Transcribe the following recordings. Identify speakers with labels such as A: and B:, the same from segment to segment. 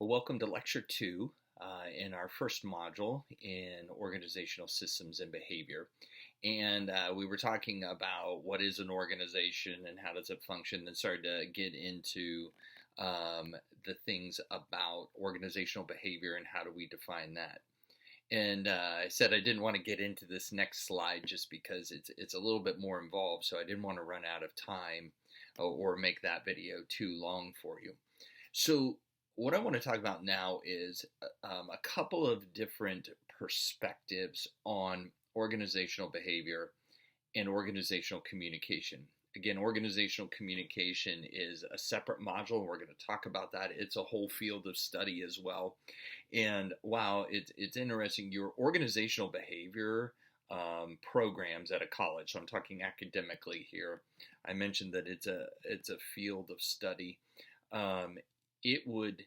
A: Well, welcome to Lecture 2 in our first module in Organizational Systems and Behavior. And we were talking about what is an organization and how does it function, then started to get into the things about organizational behavior and how do we define that. And I said I didn't want to get into this next slide just because it's a little bit more involved, so I didn't want to run out of time or make that video too long for you. So what I want to talk about now is a couple of different perspectives on organizational behavior and organizational communication. Again, organizational communication is a separate module. We're going to talk about that. It's a whole field of study as well. And wow, it's interesting. Your organizational behavior programs at a college, so I'm talking academically here. I mentioned that it's a field of study. It would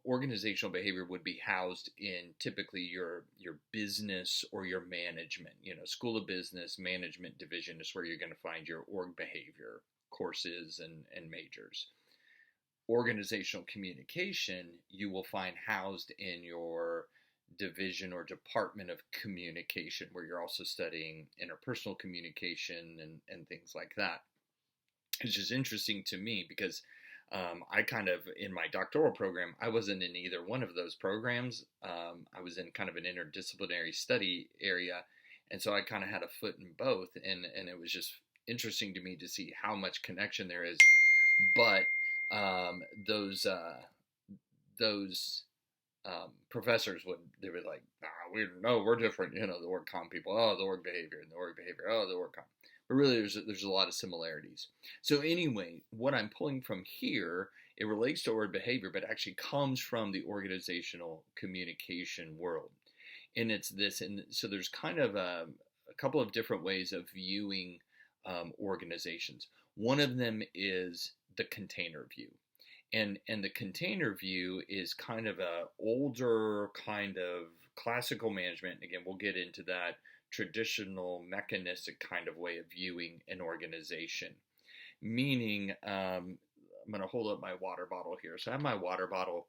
A: organizational behavior would be housed in typically your business or your management. School of Business Management division is where you're going to find your org behavior courses and majors. Organizational communication you will find housed in your division or department of communication, where you're also studying interpersonal communication and things like that. It's just interesting to me because I kind of, in my doctoral program, I wasn't in either one of those programs. I was in kind of an interdisciplinary study area, and so I kind of had a foot in both, and it was just interesting to me to see how much connection there is. But those professors they were like, we're different. The org com people, the org behavior, and the org behavior, the org com. But really, there's a lot of similarities. So anyway, what I'm pulling from here, it relates to org behavior, but actually comes from the organizational communication world. And it's this, and so there's kind of a couple of different ways of viewing organizations. One of them is the container view. And the container view is kind of a older kind of classical management. Again, we'll get into that traditional mechanistic kind of way of viewing an organization. Meaning, I'm going to hold up my water bottle here. So I have my water bottle.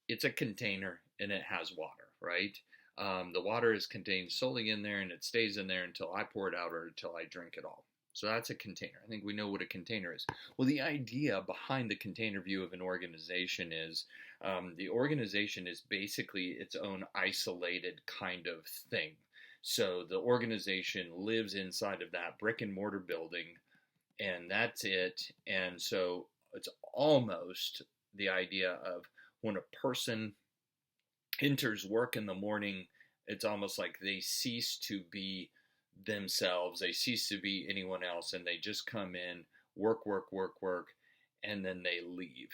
A: It's a container and it has water, right? The water is contained solely in there and it stays in there until I pour it out or until I drink it all. So that's a container. I think we know what a container is. Well, the idea behind the container view of an organization is the organization is basically its own isolated kind of thing. So the organization lives inside of that brick and mortar building, and that's it. And so it's almost the idea of when a person enters work in the morning, it's almost like they cease to be themselves, they cease to be anyone else, and they just come in, work, and then they leave.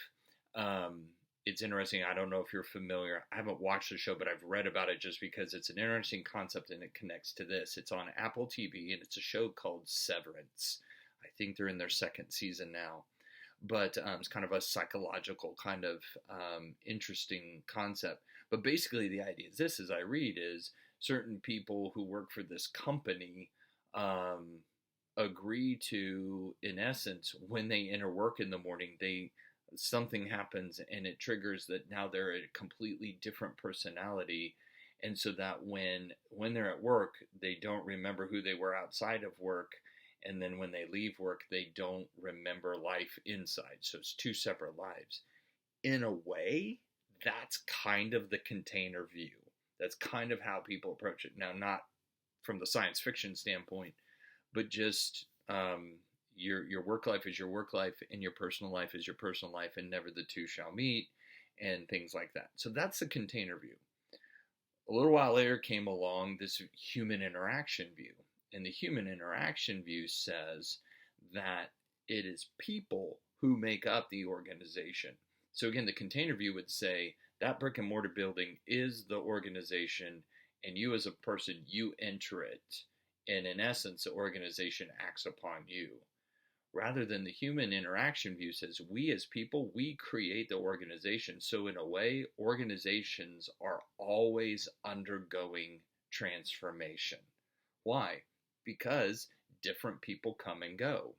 A: It's interesting. I don't know if you're familiar. I haven't watched the show, but I've read about it just because it's an interesting concept and it connects to this. It's on Apple TV and it's a show called Severance. I think they're in their second season now. But it's kind of a psychological kind of interesting concept. But basically the idea is this, as I read, is certain people who work for this company agree to, in essence, when they enter work in the morning, something happens and it triggers that now they're a completely different personality, and so that when they're at work, they don't remember who they were outside of work, and then when they leave work, they don't remember life inside. So it's two separate lives. In a way, that's kind of the container view. That's kind of how people approach it. Now, not from the science fiction standpoint, but just your work life is your work life and your personal life is your personal life, and never the two shall meet, and things like that. So that's the container view. A little while later came along this human interaction view. And the human interaction view says that it is people who make up the organization. So again, the container view would say that brick and mortar building is the organization, and you as a person, you enter it. And in essence, the organization acts upon you. Rather than the human interaction view says we as people, we create the organization. So in a way, organizations are always undergoing transformation. Why? Because different people come and go.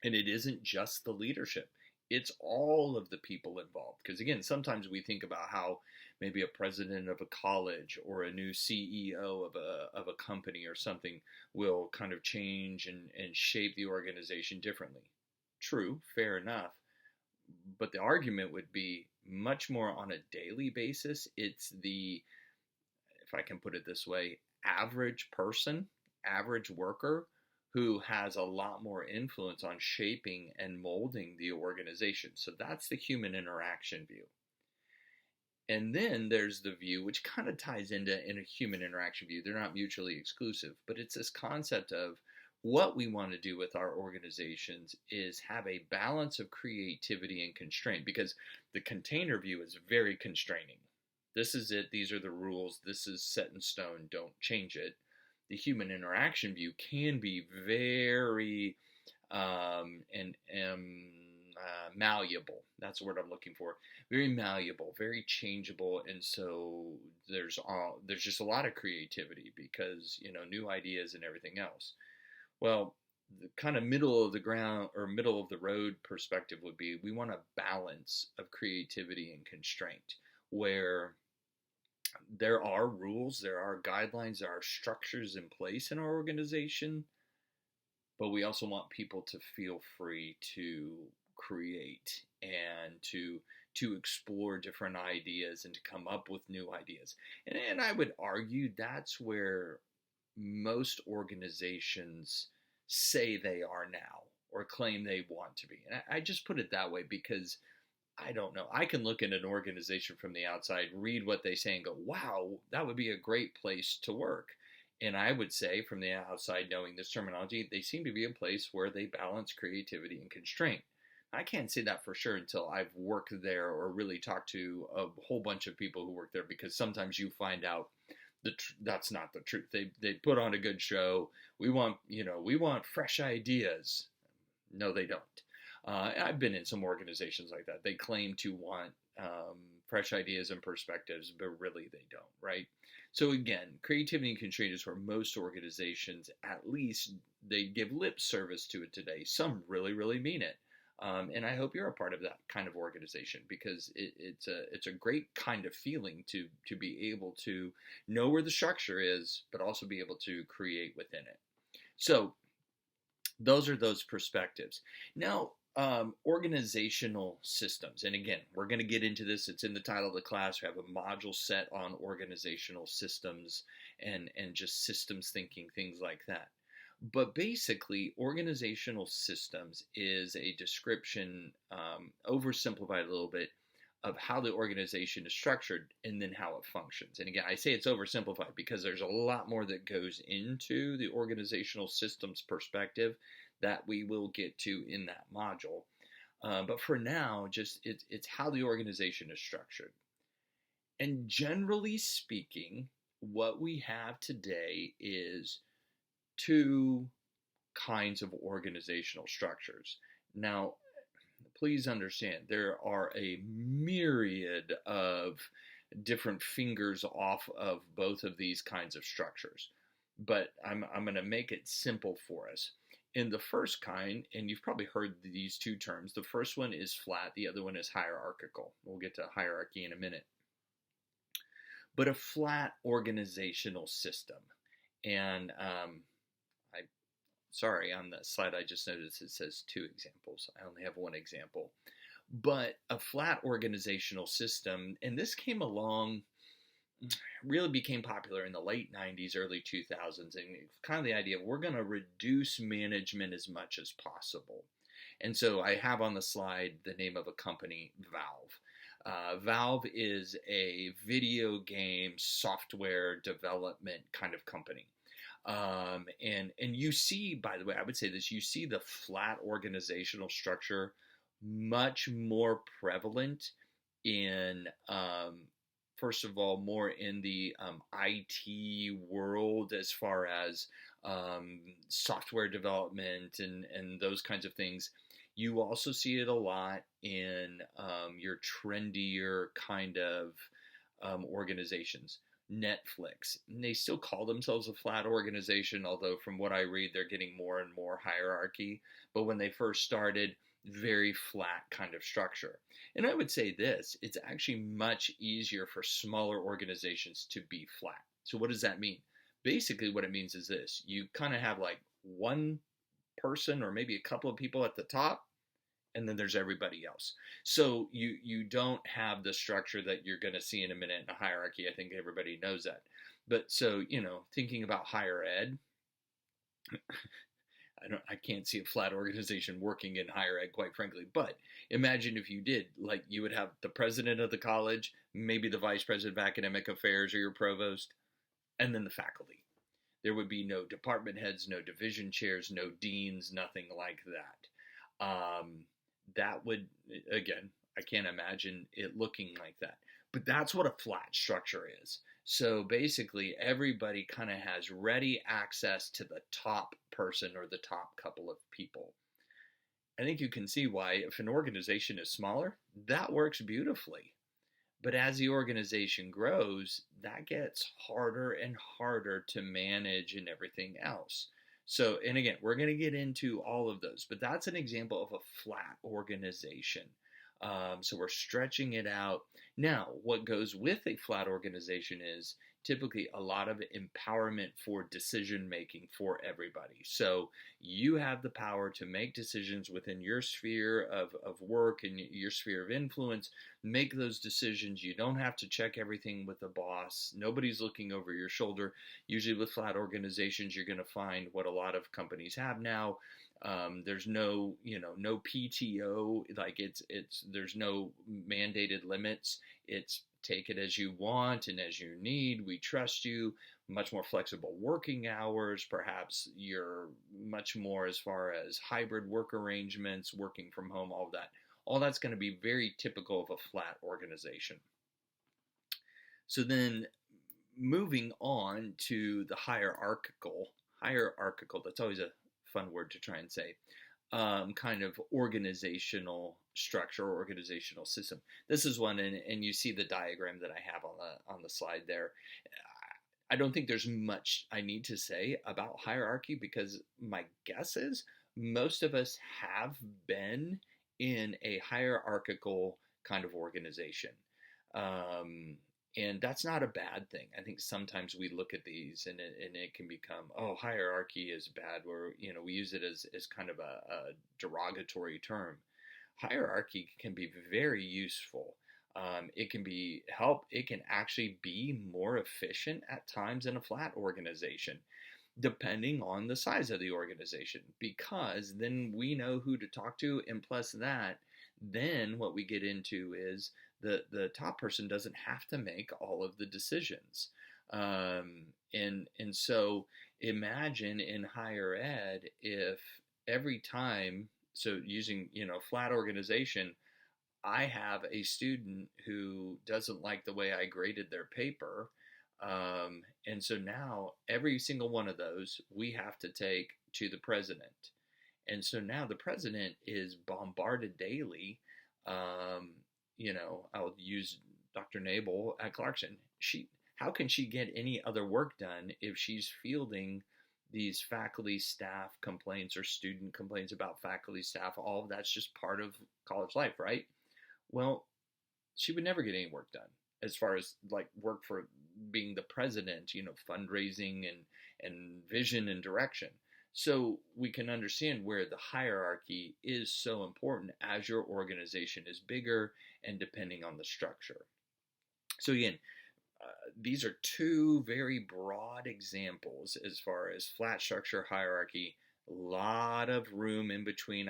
A: And it isn't just the leadership. It's all of the people involved. Because again, sometimes we think about how maybe a president of a college or a new CEO of a company or something will kind of change and shape the organization differently. True, fair enough. But the argument would be much more on a daily basis. It's the, if I can put it this way, average person, average worker who has a lot more influence on shaping and molding the organization. So that's the human interaction view. And then there's the view, which kind of ties into in a human interaction view. They're not mutually exclusive, but it's this concept of what we want to do with our organizations is have a balance of creativity and constraint, because the container view is very constraining. This is it. These are the rules. This is set in stone. Don't change it. The human interaction view can be very malleable. That's the word I'm looking for. Very malleable, very changeable, and so there's just a lot of creativity because new ideas and everything else. Well, the kind of middle of the ground or middle of the road perspective would be we want a balance of creativity and constraint where there are rules, there are guidelines, there are structures in place in our organization, but we also want people to feel free to create and to explore different ideas and to come up with new ideas. And I would argue that's where most organizations say they are now or claim they want to be. And I just put it that way because I don't know. I can look at an organization from the outside, read what they say, and go, wow, that would be a great place to work. And I would say from the outside, knowing this terminology, they seem to be a place where they balance creativity and constraint. I can't say that for sure until I've worked there or really talked to a whole bunch of people who work there, because sometimes you find out that's not the truth. They put on a good show. We want fresh ideas. No, they don't. I've been in some organizations like that. They claim to want fresh ideas and perspectives, but really they don't, right? So again, creativity and constraint is where most organizations, at least they give lip service to it today. Some really, really mean it. And I hope you're a part of that kind of organization, because it's a great kind of feeling to be able to know where the structure is, but also be able to create within it. So those are those perspectives. Now, organizational systems. And again, we're going to get into this. It's in the title of the class. We have a module set on organizational systems and just systems thinking, things like that. But basically, organizational systems is a description, oversimplified a little bit, of how the organization is structured and then how it functions. And again, I say it's oversimplified because there's a lot more that goes into the organizational systems perspective that we will get to in that module. But for now, just it's how the organization is structured. And generally speaking, what we have today is two kinds of organizational structures. Now, please understand, there are a myriad of different fingers off of both of these kinds of structures. But I'm going to make it simple for us. In the first kind, and you've probably heard these two terms, the first one is flat, the other one is hierarchical. We'll get to hierarchy in a minute. But a flat organizational system. And sorry, on the slide I just noticed it says 2 examples. I only have 1 example. But a flat organizational system, and this came along, really became popular in the late 90s, early 2000s, and kind of the idea of we're going to reduce management as much as possible. And so I have on the slide the name of a company, Valve. Valve is a video game software development kind of company. And you see, by the way, I would say this, you see the flat organizational structure much more prevalent in, first of all, more in the IT world as far as software development and those kinds of things. You also see it a lot in your trendier kind of organizations. Netflix. And they still call themselves a flat organization, although from what I read, they're getting more and more hierarchy. But when they first started, very flat kind of structure. And I would say this, it's actually much easier for smaller organizations to be flat. So what does that mean? Basically what it means is this, you kind of have like one person or maybe a couple of people at the top, and then there's everybody else. So you don't have the structure that you're going to see in a minute in a hierarchy. I think everybody knows that. But so, thinking about higher ed, I can't see a flat organization working in higher ed, quite frankly. But imagine if you did, like you would have the president of the college, maybe the vice president of academic affairs or your provost, and then the faculty. There would be no department heads, no division chairs, no deans, nothing like that. That would, again, I can't imagine it looking like that. But that's what a flat structure is. So basically, everybody kind of has ready access to the top person or the top couple of people. I think you can see why, if an organization is smaller, that works beautifully. But as the organization grows, that gets harder and harder to manage and everything else. So, and again, we're going to get into all of those, but that's an example of a flat organization. So we're stretching it out. Now, what goes with a flat organization is typically a lot of empowerment for decision making for everybody. So you have the power to make decisions within your sphere of work and your sphere of influence. Make those decisions. You don't have to check everything with the boss. Nobody's looking over your shoulder. Usually with flat organizations, you're going to find what a lot of companies have now. There's no PTO, like there's no mandated limits. It's take it as you want and as you need. We trust you. Much more flexible working hours. Perhaps you're much more as far as hybrid work arrangements, working from home, all of that. All that's going to be very typical of a flat organization. So then moving on to the hierarchical, that's always a fun word to try and say, kind of organizational structure or organizational system. This is one, and you see the diagram that I have on the slide there. I don't think there's much I need to say about hierarchy, because my guess is most of us have been in a hierarchical kind of organization. And that's not a bad thing. I think sometimes we look at these and it can become, oh, hierarchy is bad, where, we use it as kind of a derogatory term. Hierarchy can be very useful. It can actually be more efficient at times in a flat organization, depending on the size of the organization, because then we know who to talk to. And plus that, then what we get into is the top person doesn't have to make all of the decisions. And so imagine in higher ed, if every time, so using, flat organization, I have a student who doesn't like the way I graded their paper. And so now every single one of those we have to take to the president. And so now the president is bombarded daily. I'll use Dr. Nabel at Clarkson. How can she get any other work done if she's fielding these faculty staff complaints or student complaints about faculty staff? All of that's just part of college life, right? Well, she would never get any work done as far as like work for being the president, fundraising and vision and direction. So we can understand where the hierarchy is so important as your organization is bigger and depending on the structure. So again, these are two very broad examples as far as flat structure, hierarchy. A lot of room in between.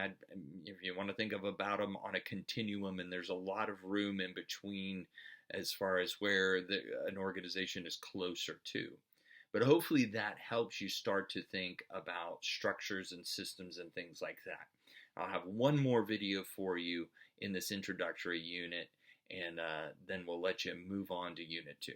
A: If you want to think about them on a continuum, and there's a lot of room in between as far as where an organization is closer to. But hopefully that helps you start to think about structures and systems and things like that. I'll have one more video for you in this introductory unit, and then we'll let you move on to Unit 2.